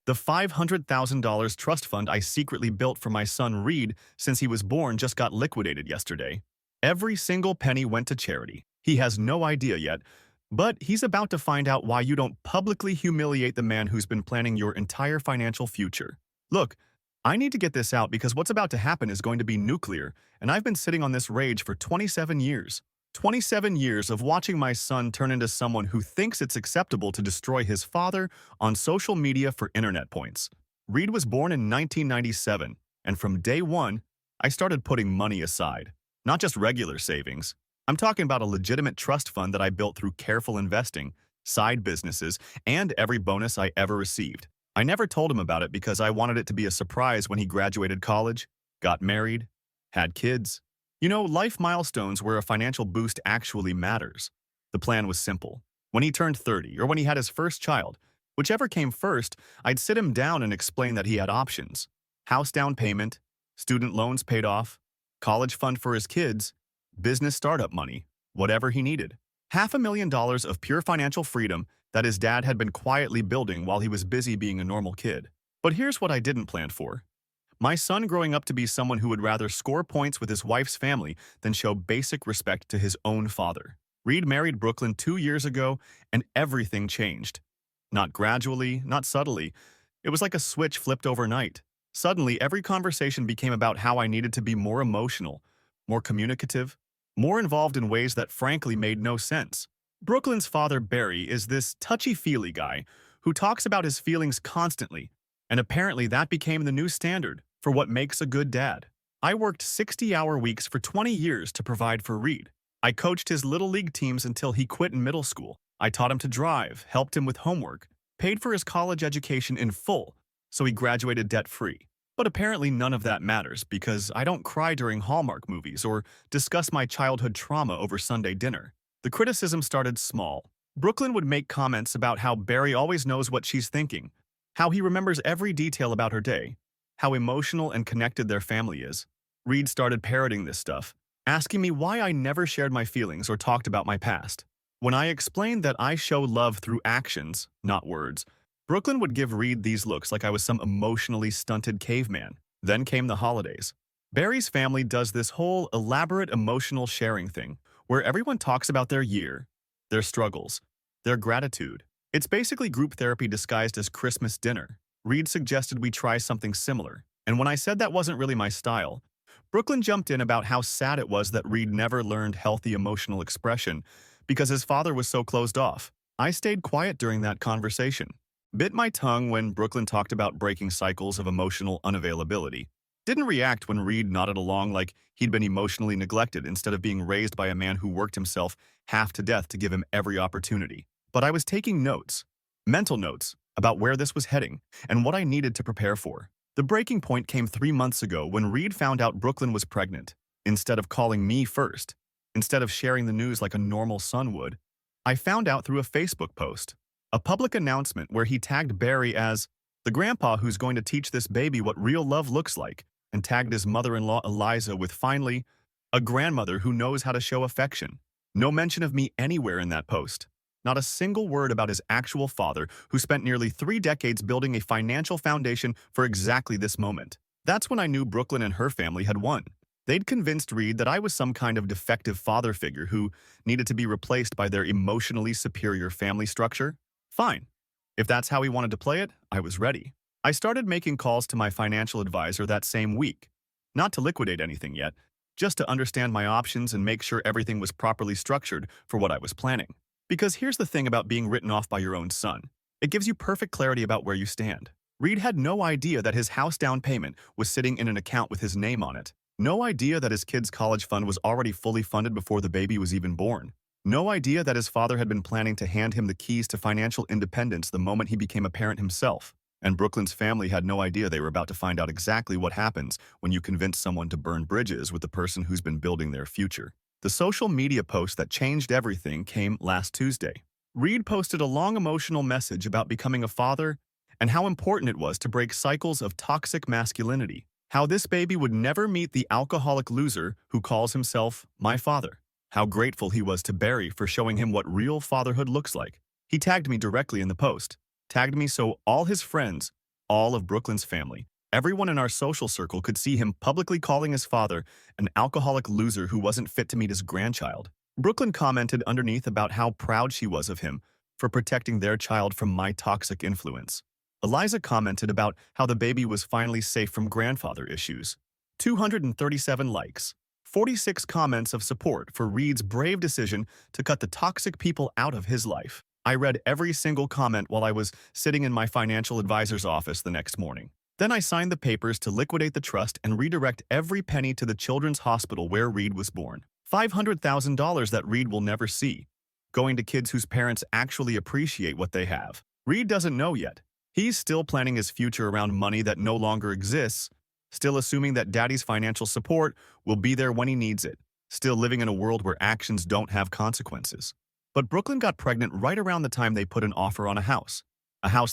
The $500,000 trust fund I secretly built for my son Reed since he was born just got liquidated yesterday. Every single penny went to charity. He has no idea yet, but he's about to find out why you don't publicly humiliate the man who's been planning your entire financial future. Look, I need to get this out because what's about to happen is going to be nuclear, and I've been sitting on this rage for 27 years. 27 years of watching my son turn into someone who thinks it's acceptable to destroy his father on social media for internet points. Reed was born in 1997, and from day one, I started putting money aside. Not just regular savings. I'm talking about a legitimate trust fund that I built through careful investing, side businesses, and every bonus I ever received. I never told him about it because I wanted it to be a surprise when he graduated college, got married, had kids. You know, life milestones where a financial boost actually matters. The plan was simple. When he turned 30 or when he had his first child, whichever came first, I'd sit him down and explain that he had options. House down payment, student loans paid off, college fund for his kids, business startup money, whatever he needed. $500,000 of pure financial freedom that his dad had been quietly building while he was busy being a normal kid. But here's what I didn't plan for. My son growing up to be someone who would rather score points with his wife's family than show basic respect to his own father. Reed married Brooklyn 2 years ago, and everything changed. Not gradually, not subtly. It was like a switch flipped overnight. Suddenly, every conversation became about how I needed to be more emotional, more communicative, more involved in ways that frankly made no sense. Brooklyn's father, Barry, is this touchy-feely guy who talks about his feelings constantly, and apparently that became the new standard for what makes a good dad. I worked 60-hour weeks for 20 years to provide for Reed. I coached his little league teams until he quit in middle school. I taught him to drive, helped him with homework, paid for his college education in full, so he graduated debt-free. But apparently none of that matters because I don't cry during Hallmark movies or discuss my childhood trauma over Sunday dinner. The criticism started small. Brooklyn would make comments about how Barry always knows what she's thinking, how he remembers every detail about her day, how emotional and connected their family is. Reed started parroting this stuff, asking me why I never shared my feelings or talked about my past. When I explained that I show love through actions, not words, Brooklyn would give Reed these looks like I was some emotionally stunted caveman. Then came the holidays. Barry's family does this whole elaborate emotional sharing thing, where everyone talks about their year, their struggles, their gratitude. It's basically group therapy disguised as Christmas dinner. Reed suggested we try something similar, and when I said that wasn't really my style, Brooklyn jumped in about how sad it was that Reed never learned healthy emotional expression because his father was so closed off. I stayed quiet during that conversation, bit my tongue when Brooklyn talked about breaking cycles of emotional unavailability, didn't react when Reed nodded along like he'd been emotionally neglected instead of being raised by a man who worked himself half to death to give him every opportunity. But I was taking notes, mental notes, about where this was heading and what I needed to prepare for. The breaking point came 3 months ago when Reed found out Brooklyn was pregnant. Instead of calling me first, instead of sharing the news like a normal son would, I found out through a Facebook post, a public announcement where he tagged Barry as the grandpa who's going to teach this baby what real love looks like, and tagged his mother-in-law Eliza with finally, a grandmother who knows how to show affection. No mention of me anywhere in that post. Not a single word about his actual father, who spent nearly 3 decades building a financial foundation for exactly this moment. That's when I knew Brooklyn and her family had won. They'd convinced Reed that I was some kind of defective father figure who needed to be replaced by their emotionally superior family structure. Fine. If that's how he wanted to play it, I was ready. I started making calls to my financial advisor that same week. Not to liquidate anything yet, just to understand my options and make sure everything was properly structured for what I was planning. Because here's the thing about being written off by your own son. It gives you perfect clarity about where you stand. Reed had no idea that his house down payment was sitting in an account with his name on it. No idea that his kid's college fund was already fully funded before the baby was even born. No idea that his father had been planning to hand him the keys to financial independence the moment he became a parent himself. And Brooklyn's family had no idea they were about to find out exactly what happens when you convince someone to burn bridges with the person who's been building their future. The social media post that changed everything came last Tuesday. Reed posted a long emotional message about becoming a father and how important it was to break cycles of toxic masculinity. How this baby would never meet the alcoholic loser who calls himself my father. How grateful he was to Barry for showing him what real fatherhood looks like. He tagged me directly in the post. Tagged me so all his friends All of Brooklyn's family, everyone in our social circle could see him publicly calling his father an alcoholic loser who wasn't fit to meet his grandchild. Brooklyn commented underneath about how proud she was of him for protecting their child from my toxic influence. Eliza commented about how the baby was finally safe from grandfather issues. 237 likes. 46 comments of support for Reed's brave decision to cut the toxic people out of his life. I read every single comment while I was sitting in my financial advisor's office the next morning. Then I signed the papers to liquidate the trust and redirect every penny to the children's hospital where Reed was born. $500,000 that Reed will never see, going to kids whose parents actually appreciate what they have. Reed doesn't know yet. He's still planning his future around money that no longer exists, still assuming that daddy's financial support will be there when he needs it, still living in a world where actions don't have consequences. But Brooklyn got pregnant right around the time they put an offer on a house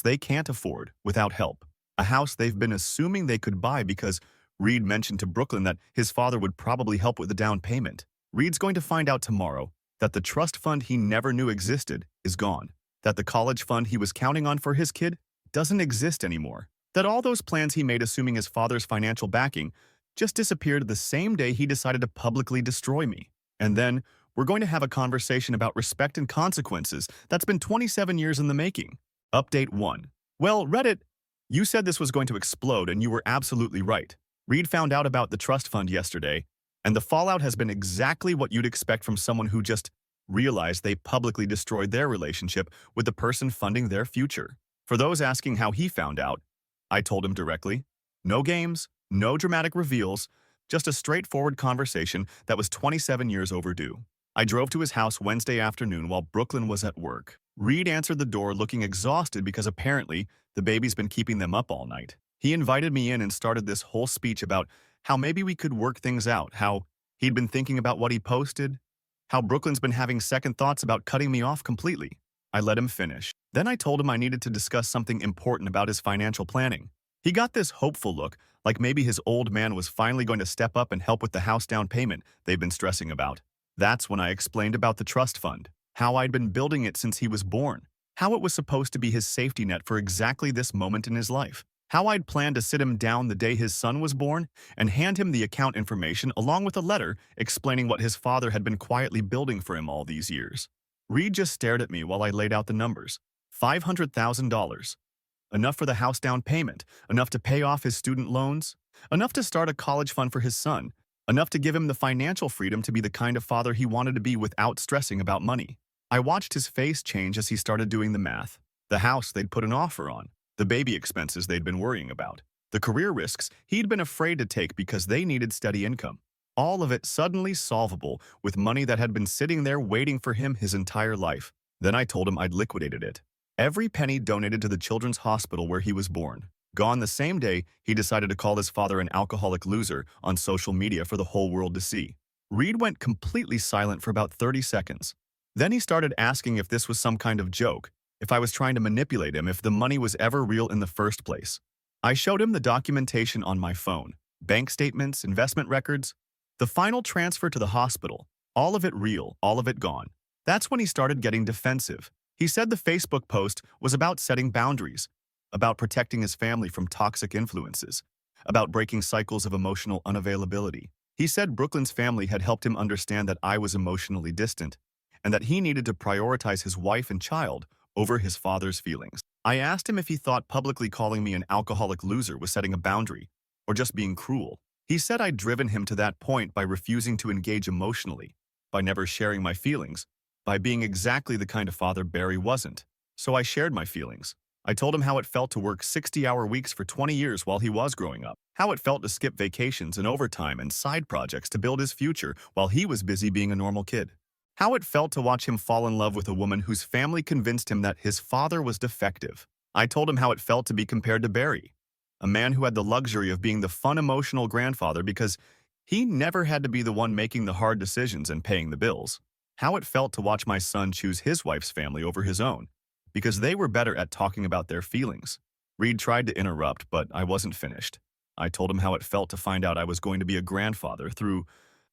they can't afford without help, a house they've been assuming they could buy because Reed mentioned to Brooklyn that his father would probably help with the down payment. Reed's going to find out tomorrow that the trust fund he never knew existed is gone, that the college fund he was counting on for his kid doesn't exist anymore, that all those plans he made assuming his father's financial backing just disappeared the same day he decided to publicly destroy me. And then we're going to have a conversation about respect and consequences that's been 27 years in the making. Update 1. Well, Reddit, you said this was going to explode and you were absolutely right. Reed found out about the trust fund yesterday, and the fallout has been exactly what you'd expect from someone who just realized they publicly destroyed their relationship with the person funding their future. For those asking how he found out, I told him directly. No games, no dramatic reveals, just a straightforward conversation that was 27 years overdue. I drove to his house Wednesday afternoon while Brooklyn was at work. Reed answered the door looking exhausted because apparently the baby's been keeping them up all night. He invited me in and started this whole speech about how maybe we could work things out, how he'd been thinking about what he posted, how Brooklyn's been having second thoughts about cutting me off completely. I let him finish. Then I told him I needed to discuss something important about his financial planning. He got this hopeful look, like maybe his old man was finally going to step up and help with the house down payment they've been stressing about. That's when I explained about the trust fund, how I'd been building it since he was born, how it was supposed to be his safety net for exactly this moment in his life, how I'd planned to sit him down the day his son was born and hand him the account information along with a letter explaining what his father had been quietly building for him all these years. Reed just stared at me while I laid out the numbers. $500,000. Enough for the house down payment, enough to pay off his student loans, enough to start a college fund for his son, enough to give him the financial freedom to be the kind of father he wanted to be without stressing about money. I watched his face change as he started doing the math. The house they'd put an offer on, the baby expenses they'd been worrying about, the career risks he'd been afraid to take because they needed steady income. All of it suddenly solvable with money that had been sitting there waiting for him his entire life. Then I told him I'd liquidated it. Every penny donated to the children's hospital where he was born. Gone the same day, he decided to call his father an alcoholic loser on social media for the whole world to see. Reed went completely silent for about 30 seconds. Then he started asking if this was some kind of joke, if I was trying to manipulate him, if the money was ever real in the first place. I showed him the documentation on my phone, bank statements, investment records, the final transfer to the hospital, all of it real, all of it gone. That's when he started getting defensive. He said the Facebook post was about setting boundaries, about protecting his family from toxic influences, about breaking cycles of emotional unavailability. He said Brooklyn's family had helped him understand that I was emotionally distant, and that he needed to prioritize his wife and child over his father's feelings. I asked him if he thought publicly calling me an alcoholic loser was setting a boundary, or just being cruel. He said I'd driven him to that point by refusing to engage emotionally, by never sharing my feelings, by being exactly the kind of father Barry wasn't. So I shared my feelings. I told him how it felt to work 60-hour weeks for 20 years while he was growing up, how it felt to skip vacations and overtime and side projects to build his future while he was busy being a normal kid, how it felt to watch him fall in love with a woman whose family convinced him that his father was defective. I told him how it felt to be compared to Barry, a man who had the luxury of being the fun, emotional grandfather because he never had to be the one making the hard decisions and paying the bills. How it felt to watch my son choose his wife's family over his own, because they were better at talking about their feelings. Reed tried to interrupt, but I wasn't finished. I told him how it felt to find out I was going to be a grandfather through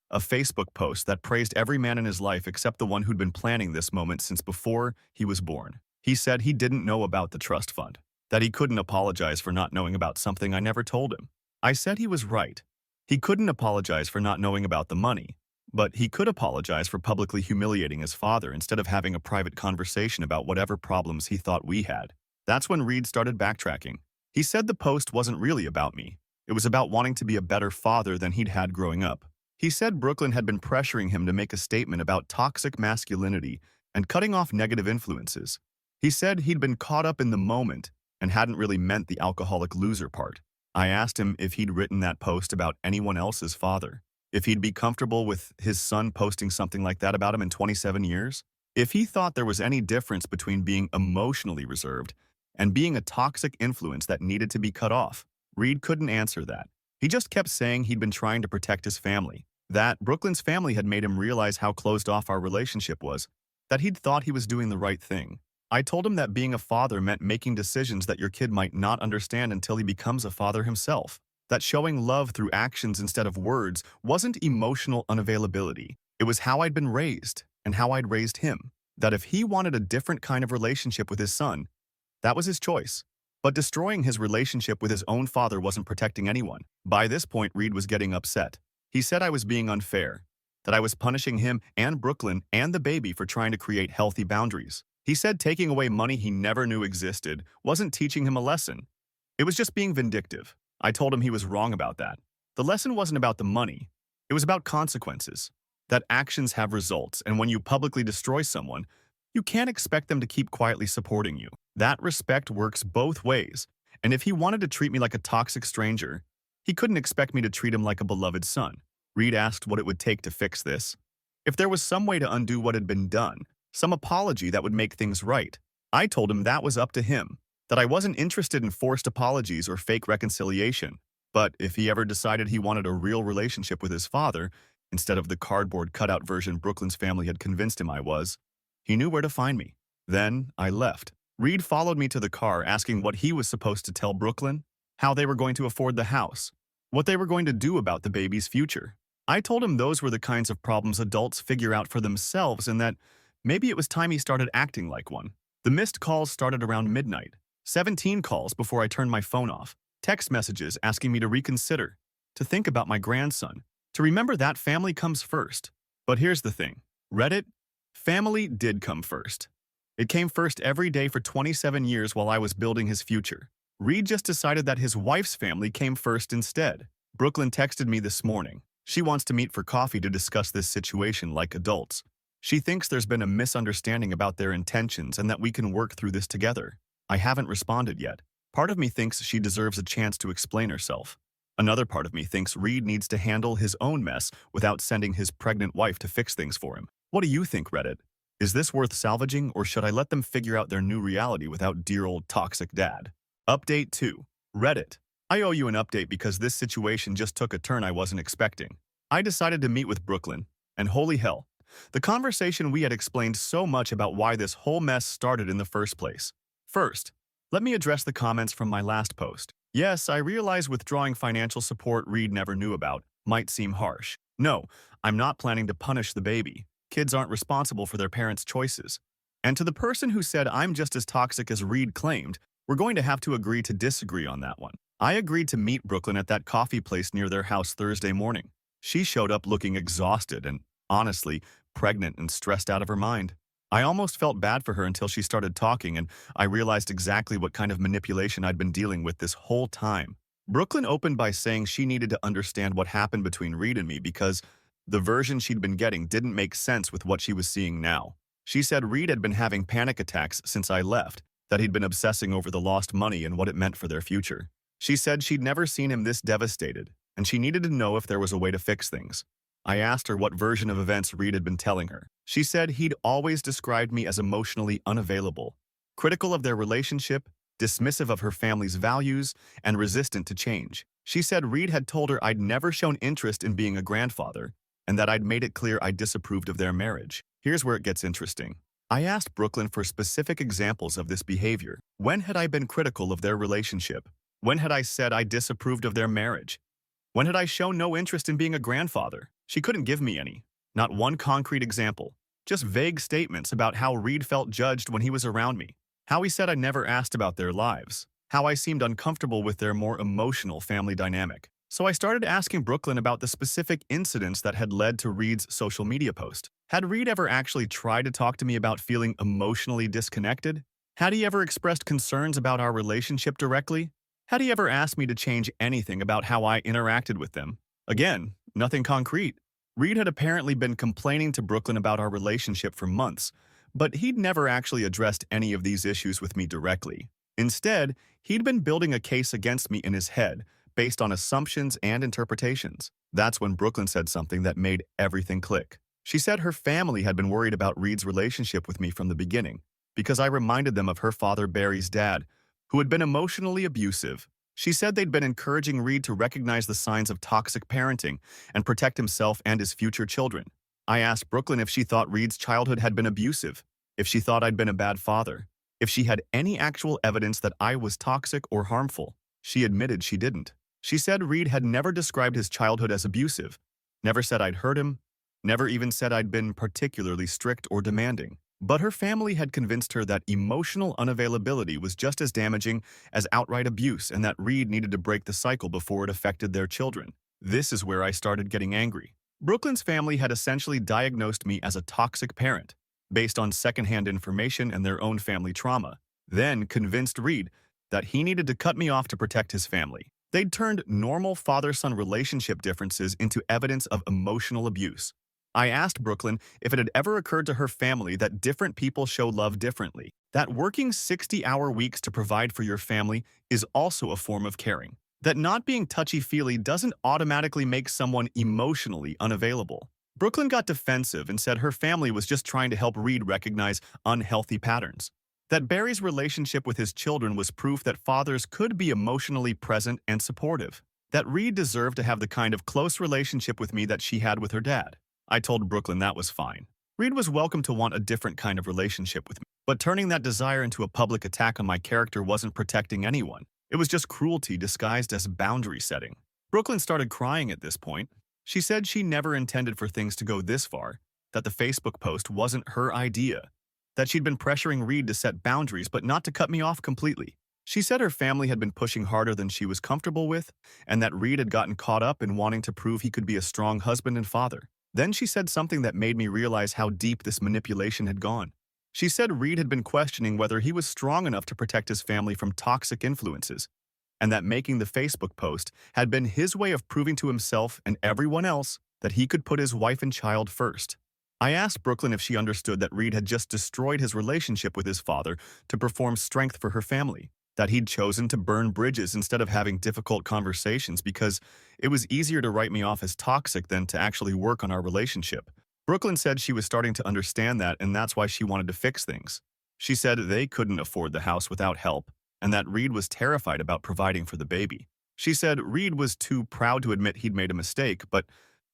a Facebook post that praised every man in his life except the one who'd been planning this moment since before he was born. He said he didn't know about the trust fund, that he couldn't apologize for not knowing about something I never told him. I said he was right. He couldn't apologize for not knowing about the money, but he could apologize for publicly humiliating his father instead of having a private conversation about whatever problems he thought we had. That's when Reed started backtracking. He said the post wasn't really about me. It was about wanting to be a better father than he'd had growing up. He said Brooklyn had been pressuring him to make a statement about toxic masculinity and cutting off negative influences. He said he'd been caught up in the moment and hadn't really meant the alcoholic loser part. I asked him if he'd written that post about anyone else's father, if he'd be comfortable with his son posting something like that about him in 27 years, if he thought there was any difference between being emotionally reserved and being a toxic influence that needed to be cut off. Reed couldn't answer that. He just kept saying he'd been trying to protect his family, that Brooklyn's family had made him realize how closed off our relationship was, that he'd thought he was doing the right thing. I told him that being a father meant making decisions that your kid might not understand until he becomes a father himself, that showing love through actions instead of words wasn't emotional unavailability. It was how I'd been raised and how I'd raised him, that if he wanted a different kind of relationship with his son, that was his choice. But destroying his relationship with his own father wasn't protecting anyone. By this point, Reed was getting upset. He said I was being unfair, that I was punishing him and Brooklyn and the baby for trying to create healthy boundaries. He said taking away money he never knew existed wasn't teaching him a lesson. It was just being vindictive. I told him he was wrong about that. The lesson wasn't about the money. It was about consequences. That actions have results, and when you publicly destroy someone, you can't expect them to keep quietly supporting you. That respect works both ways, and if he wanted to treat me like a toxic stranger, he couldn't expect me to treat him like a beloved son. Reed asked what it would take to fix this. If there was some way to undo what had been done, some apology that would make things right. I told him that was up to him, that I wasn't interested in forced apologies or fake reconciliation. But if he ever decided he wanted a real relationship with his father, instead of the cardboard cutout version Brooklyn's family had convinced him I was, he knew where to find me. Then I left. Reed followed me to the car asking what he was supposed to tell Brooklyn, how they were going to afford the house, what they were going to do about the baby's future. I told him those were the kinds of problems adults figure out for themselves and that maybe it was time he started acting like one. The missed calls started around midnight. 17 calls before I turned my phone off. Text messages asking me to reconsider, to think about my grandson, to remember that family comes first. But here's the thing. Reddit, family did come first. It came first every day for 27 years while I was building his future. Reed just decided that his wife's family came first instead. Brooklyn texted me this morning. She wants to meet for coffee to discuss this situation like adults. She thinks there's been a misunderstanding about their intentions and that we can work through this together. I haven't responded yet. Part of me thinks she deserves a chance to explain herself. Another part of me thinks Reed needs to handle his own mess without sending his pregnant wife to fix things for him. What do you think, Reddit? Is this worth salvaging, or should I let them figure out their new reality without dear old toxic dad? Update 2. Reddit. I owe you an update because this situation just took a turn I wasn't expecting. I decided to meet with Brooklyn, and holy hell, the conversation we had explained so much about why this whole mess started in the first place. First, let me address the comments from my last post. Yes, I realize withdrawing financial support Reed never knew about might seem harsh. No, I'm not planning to punish the baby. Kids aren't responsible for their parents' choices. And to the person who said I'm just as toxic as Reed claimed, we're going to have to agree to disagree on that one. I agreed to meet Brooklyn at that coffee place near their house Thursday morning. She showed up looking exhausted and, honestly, pregnant and stressed out of her mind. I almost felt bad for her until she started talking and I realized exactly what kind of manipulation I'd been dealing with this whole time. Brooklyn opened by saying she needed to understand what happened between Reed and me because the version she'd been getting didn't make sense with what she was seeing now. She said Reed had been having panic attacks since I left, that he'd been obsessing over the lost money and what it meant for their future. She said she'd never seen him this devastated, and she needed to know if there was a way to fix things. I asked her what version of events Reed had been telling her. She said he'd always described me as emotionally unavailable, critical of their relationship, dismissive of her family's values, and resistant to change. She said Reed had told her I'd never shown interest in being a grandfather, and that I'd made it clear I disapproved of their marriage. Here's where it gets interesting. I asked Brooklyn for specific examples of this behavior. When had I been critical of their relationship? When had I said I disapproved of their marriage? When had I shown no interest in being a grandfather? She couldn't give me any. Not one concrete example. Just vague statements about how Reed felt judged when he was around me. How he said I never asked about their lives. how I seemed uncomfortable with their more emotional family dynamic. So I started asking Brooklyn about the specific incidents that had led to Reed's social media post. Had Reed ever actually tried to talk to me about feeling emotionally disconnected? Had he ever expressed concerns about our relationship directly? Had he ever asked me to change anything about how I interacted with them? Again, nothing concrete. Reed had apparently been complaining to Brooklyn about our relationship for months, but he'd never actually addressed any of these issues with me directly. Instead, he'd been building a case against me in his head, based on assumptions and interpretations. That's when Brooklyn said something that made everything click. She said her family had been worried about Reed's relationship with me from the beginning, because I reminded them of her father Barry's dad, who had been emotionally abusive. She said they'd been encouraging Reed to recognize the signs of toxic parenting and protect himself and his future children. I asked Brooklyn if she thought Reed's childhood had been abusive, if she thought I'd been a bad father, if she had any actual evidence that I was toxic or harmful. She admitted she didn't. She said Reed had never described his childhood as abusive, never said I'd hurt him, never even said I'd been particularly strict or demanding. But her family had convinced her that emotional unavailability was just as damaging as outright abuse and that Reed needed to break the cycle before it affected their children. This is where I started getting angry. Brooklyn's family had essentially diagnosed me as a toxic parent, based on secondhand information and their own family trauma, then convinced Reed that he needed to cut me off to protect his family. They'd turned normal father-son relationship differences into evidence of emotional abuse. I asked Brooklyn if it had ever occurred to her family that different people show love differently, that working 60-hour weeks to provide for your family is also a form of caring, that not being touchy-feely doesn't automatically make someone emotionally unavailable. Brooklyn got defensive and said her family was just trying to help Reed recognize unhealthy patterns, that Barry's relationship with his children was proof that fathers could be emotionally present and supportive, that Reed deserved to have the kind of close relationship with me that she had with her dad. I told Brooklyn that was fine. Reed was welcome to want a different kind of relationship with me, but turning that desire into a public attack on my character wasn't protecting anyone. It was just cruelty disguised as boundary setting. Brooklyn started crying at this point. She said she never intended for things to go this far, that the Facebook post wasn't her idea, that she'd been pressuring Reed to set boundaries but not to cut me off completely. She said her family had been pushing harder than she was comfortable with, and that Reed had gotten caught up in wanting to prove he could be a strong husband and father. Then she said something that made me realize how deep this manipulation had gone. She said Reed had been questioning whether he was strong enough to protect his family from toxic influences, and that making the Facebook post had been his way of proving to himself and everyone else that he could put his wife and child first. I asked Brooklyn if she understood that Reed had just destroyed his relationship with his father to perform strength for her family, that he'd chosen to burn bridges instead of having difficult conversations because it was easier to write me off as toxic than to actually work on our relationship. Brooklyn said she was starting to understand that, and that's why she wanted to fix things. She said they couldn't afford the house without help, and that Reed was terrified about providing for the baby. She said Reed was too proud to admit he'd made a mistake, but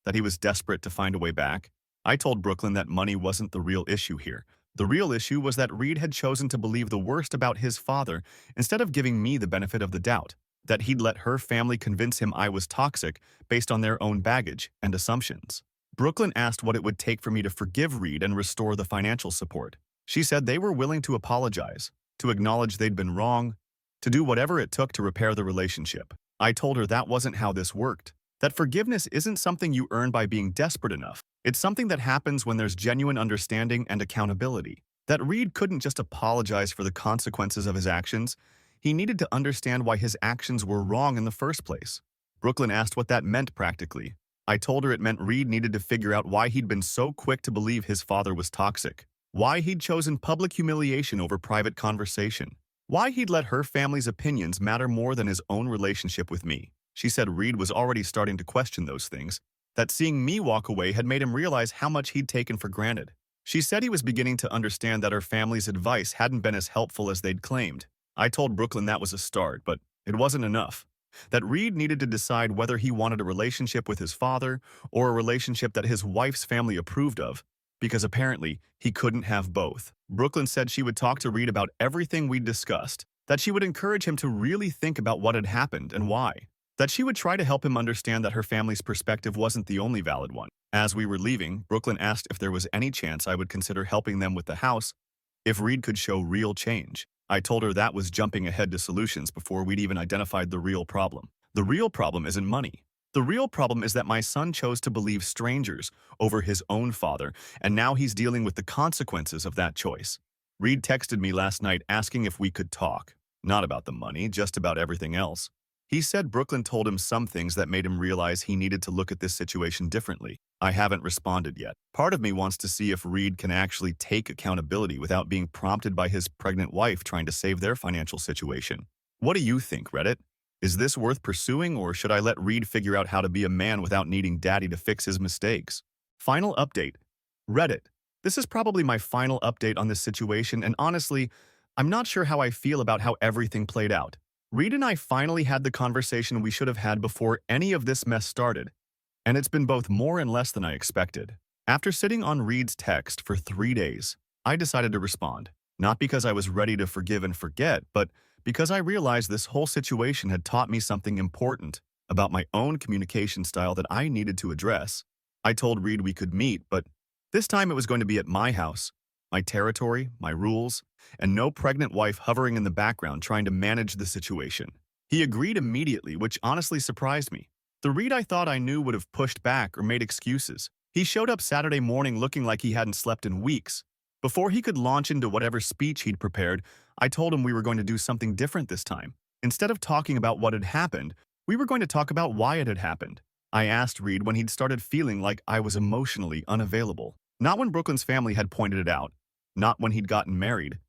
that he was desperate to find a way back. I told Brooklyn that money wasn't the real issue here. The real issue was that Reed had chosen to believe the worst about his father instead of giving me the benefit of the doubt, that he'd let her family convince him I was toxic based on their own baggage and assumptions. Brooklyn asked what it would take for me to forgive Reed and restore the financial support. She said they were willing to apologize, to acknowledge they'd been wrong, to do whatever it took to repair the relationship. I told her that wasn't how this worked, that forgiveness isn't something you earn by being desperate enough. It's something that happens when there's genuine understanding and accountability. That Reed couldn't just apologize for the consequences of his actions. He needed to understand why his actions were wrong in the first place. Brooklyn asked what that meant practically. I told her it meant Reed needed to figure out why he'd been so quick to believe his father was toxic, why he'd chosen public humiliation over private conversation, why he'd let her family's opinions matter more than his own relationship with me. She said Reed was already starting to question those things, that seeing me walk away had made him realize how much he'd taken for granted. She said he was beginning to understand that her family's advice hadn't been as helpful as they'd claimed. I told Brooklyn that was a start, but it wasn't enough. That Reed needed to decide whether he wanted a relationship with his father or a relationship that his wife's family approved of, because apparently he couldn't have both. Brooklyn said she would talk to Reed about everything we'd discussed, that she would encourage him to really think about what had happened and why, that she would try to help him understand that her family's perspective wasn't the only valid one. As we were leaving, Brooklyn asked if there was any chance I would consider helping them with the house if Reed could show real change. I told her that was jumping ahead to solutions before we'd even identified the real problem. The real problem isn't money. The real problem is that my son chose to believe strangers over his own father, and now he's dealing with the consequences of that choice. Reed texted me last night asking if we could talk. Not about the money, just about everything else. He said Brooklyn told him some things that made him realize he needed to look at this situation differently. I haven't responded yet. Part of me wants to see if Reed can actually take accountability without being prompted by his pregnant wife trying to save their financial situation. What do you think, Reddit? Is this worth pursuing, or should I let Reed figure out how to be a man without needing daddy to fix his mistakes? Final update. Reddit. This is probably my final update on this situation, and honestly, I'm not sure how I feel about how everything played out. Reed and I finally had the conversation we should have had before any of this mess started, and it's been both more and less than I expected. After sitting on Reed's text for 3 days, I decided to respond. Not because I was ready to forgive and forget, but because I realized this whole situation had taught me something important about my own communication style that I needed to address. I told Reed we could meet, but this time it was going to be at my house, my territory, my rules, and no pregnant wife hovering in the background trying to manage the situation. He agreed immediately, which honestly surprised me. The Reed I thought I knew would have pushed back or made excuses. He showed up Saturday morning looking like he hadn't slept in weeks. Before he could launch into whatever speech he'd prepared, I told him we were going to do something different this time. Instead of talking about what had happened, we were going to talk about why it had happened. I asked Reed when he'd started feeling like I was emotionally unavailable. Not when Brooklyn's family had pointed it out, not when he'd gotten married,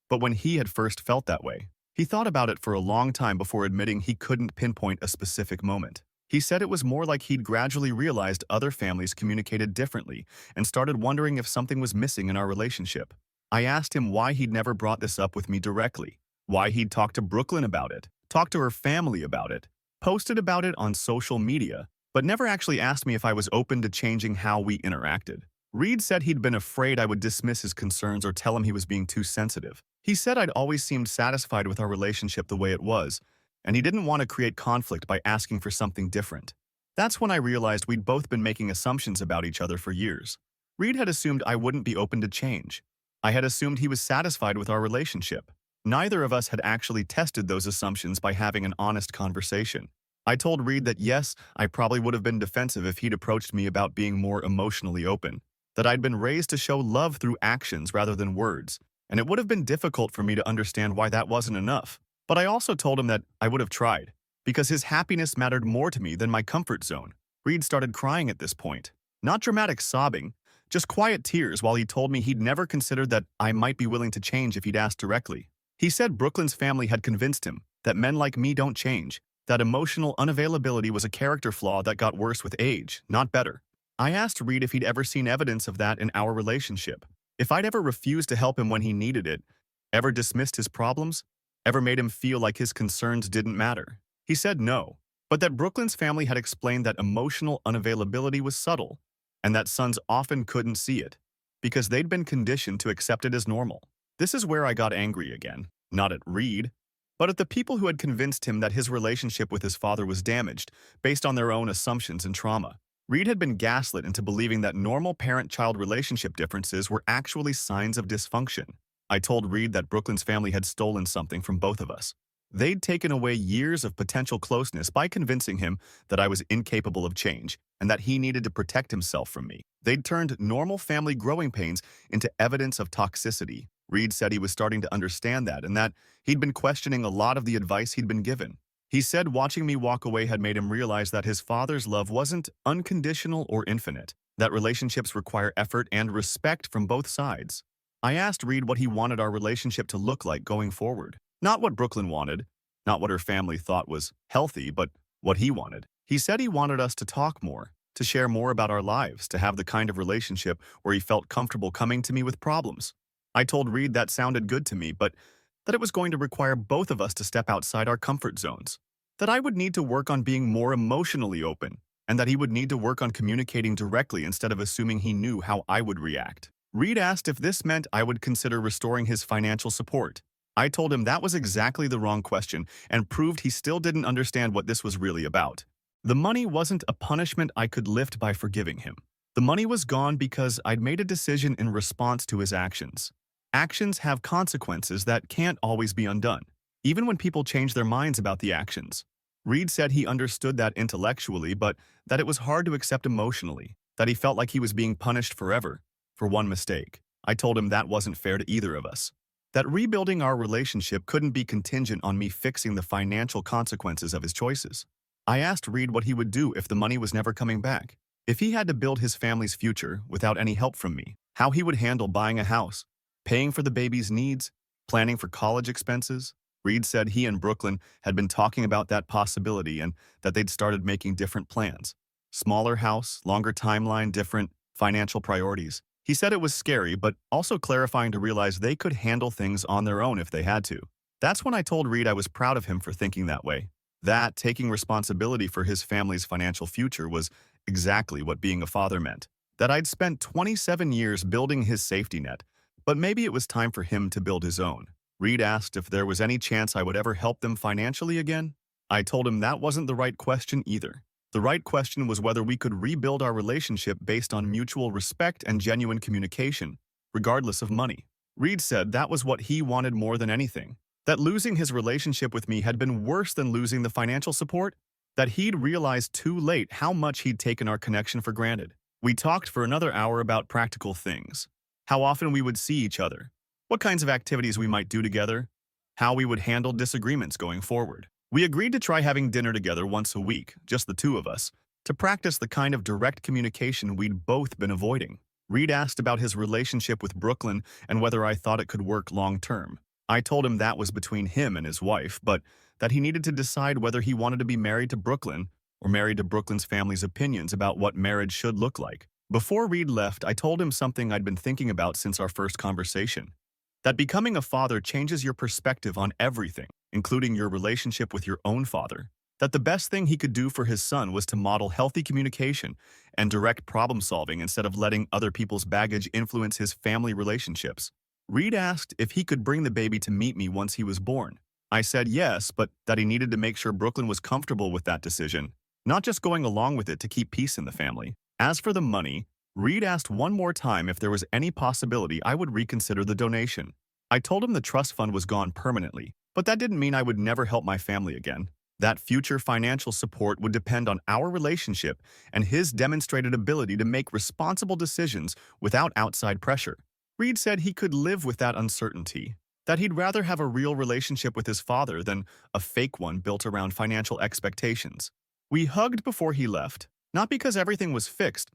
but when he had first felt that way. He thought about it for a long time before admitting he couldn't pinpoint a specific moment. He said it was more like he'd gradually realized other families communicated differently and started wondering if something was missing in our relationship. I asked him why he'd never brought this up with me directly, why he'd talked to Brooklyn about it, talked to her family about it, posted about it on social media, but never actually asked me if I was open to changing how we interacted. Reed said he'd been afraid I would dismiss his concerns or tell him he was being too sensitive. He said I'd always seemed satisfied with our relationship the way it was, and he didn't want to create conflict by asking for something different. That's when I realized we'd both been making assumptions about each other for years. Reed had assumed I wouldn't be open to change. I had assumed he was satisfied with our relationship. Neither of us had actually tested those assumptions by having an honest conversation. I told Reed that yes, I probably would have been defensive if he'd approached me about being more emotionally open, that I'd been raised to show love through actions rather than words, and it would have been difficult for me to understand why that wasn't enough. But I also told him that I would have tried, because his happiness mattered more to me than my comfort zone. Reed started crying at this point. Not dramatic sobbing, just quiet tears while he told me he'd never considered that I might be willing to change if he'd asked directly. He said Brooklyn's family had convinced him that men like me don't change, that emotional unavailability was a character flaw that got worse with age, not better. I asked Reed if he'd ever seen evidence of that in our relationship, if I'd ever refused to help him when he needed it, ever dismissed his problems, ever made him feel like his concerns didn't matter. He said no, but that Brooklyn's family had explained that emotional unavailability was subtle, and that sons often couldn't see it, because they'd been conditioned to accept it as normal. This is where I got angry again, not at Reed, but at the people who had convinced him that his relationship with his father was damaged based on their own assumptions and trauma. Reed had been gaslit into believing that normal parent-child relationship differences were actually signs of dysfunction. I told Reed that Brooklyn's family had stolen something from both of us. They'd taken away years of potential closeness by convincing him that I was incapable of change and that he needed to protect himself from me. They'd turned normal family growing pains into evidence of toxicity. Reed said he was starting to understand that and that he'd been questioning a lot of the advice he'd been given. He said watching me walk away had made him realize that his father's love wasn't unconditional or infinite, that relationships require effort and respect from both sides. I asked Reed what he wanted our relationship to look like going forward. Not what Brooklyn wanted, not what her family thought was healthy, but what he wanted. He said he wanted us to talk more, to share more about our lives, to have the kind of relationship where he felt comfortable coming to me with problems. I told Reed that sounded good to me, but that it was going to require both of us to step outside our comfort zones, that I would need to work on being more emotionally open, and that he would need to work on communicating directly instead of assuming he knew how I would react. Reed asked if this meant I would consider restoring his financial support. I told him that was exactly the wrong question and proved he still didn't understand what this was really about. The money wasn't a punishment I could lift by forgiving him. The money was gone because I'd made a decision in response to his actions. Actions have consequences that can't always be undone, even when people change their minds about the actions. Reed said he understood that intellectually, but that it was hard to accept emotionally, that he felt like he was being punished forever for one mistake. I told him that wasn't fair to either of us, that rebuilding our relationship couldn't be contingent on me fixing the financial consequences of his choices. I asked Reed what he would do if the money was never coming back, if he had to build his family's future without any help from me, how he would handle buying a house, paying for the baby's needs, planning for college expenses. Reed said he and Brooklyn had been talking about that possibility and that they'd started making different plans. Smaller house, longer timeline, different financial priorities. He said it was scary, but also clarifying to realize they could handle things on their own if they had to. That's when I told Reed I was proud of him for thinking that way. That taking responsibility for his family's financial future was exactly what being a father meant. That I'd spent 27 years building his safety net, but maybe it was time for him to build his own. Reed asked if there was any chance I would ever help them financially again. I told him that wasn't the right question either. The right question was whether we could rebuild our relationship based on mutual respect and genuine communication, regardless of money. Reed said that was what he wanted more than anything. That losing his relationship with me had been worse than losing the financial support. That he'd realized too late how much he'd taken our connection for granted. We talked for another hour about practical things. How often we would see each other. What kinds of activities we might do together. How we would handle disagreements going forward. We agreed to try having dinner together once a week, just the two of us, to practice the kind of direct communication we'd both been avoiding. Reed asked about his relationship with Brooklyn and whether I thought it could work long-term. I told him that was between him and his wife, but that he needed to decide whether he wanted to be married to Brooklyn or married to Brooklyn's family's opinions about what marriage should look like. Before Reed left, I told him something I'd been thinking about since our first conversation. That becoming a father changes your perspective on everything, including your relationship with your own father. That the best thing he could do for his son was to model healthy communication and direct problem-solving instead of letting other people's baggage influence his family relationships. Reed asked if he could bring the baby to meet me once he was born. I said yes, but that he needed to make sure Brooklyn was comfortable with that decision, not just going along with it to keep peace in the family. As for the money, Reed asked one more time if there was any possibility I would reconsider the donation. I told him the trust fund was gone permanently, but that didn't mean I would never help my family again. That future financial support would depend on our relationship and his demonstrated ability to make responsible decisions without outside pressure. Reed said he could live with that uncertainty, that he'd rather have a real relationship with his father than a fake one built around financial expectations. We hugged before he left, not because everything was fixed,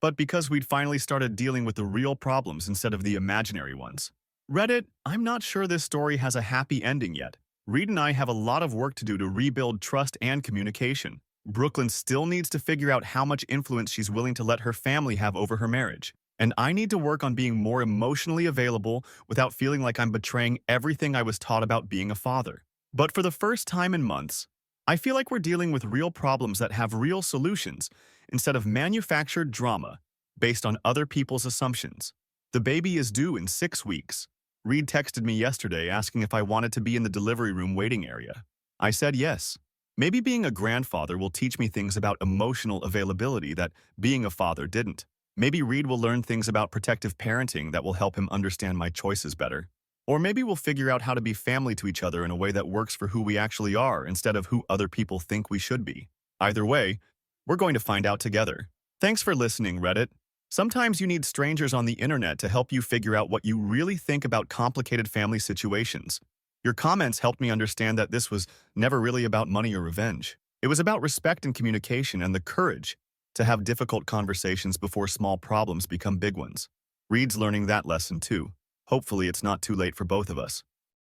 but because we'd finally started dealing with the real problems instead of the imaginary ones. Reddit, I'm not sure this story has a happy ending yet. Reed and I have a lot of work to do to rebuild trust and communication. Brooklyn still needs to figure out how much influence she's willing to let her family have over her marriage. And I need to work on being more emotionally available without feeling like I'm betraying everything I was taught about being a father. But for the first time in months, I feel like we're dealing with real problems that have real solutions instead of manufactured drama based on other people's assumptions. The baby is due in 6 weeks. Reed texted me yesterday asking if I wanted to be in the delivery room waiting area. I said yes. Maybe being a grandfather will teach me things about emotional availability that being a father didn't. Maybe Reed will learn things about protective parenting that will help him understand my choices better. Or maybe we'll figure out how to be family to each other in a way that works for who we actually are instead of who other people think we should be. Either way, we're going to find out together. Thanks for listening, Reddit. Sometimes you need strangers on the internet to help you figure out what you really think about complicated family situations. Your comments helped me understand that this was never really about money or revenge. It was about respect and communication and the courage to have difficult conversations before small problems become big ones. Reed's learning that lesson too. Hopefully it's not too late for both of us.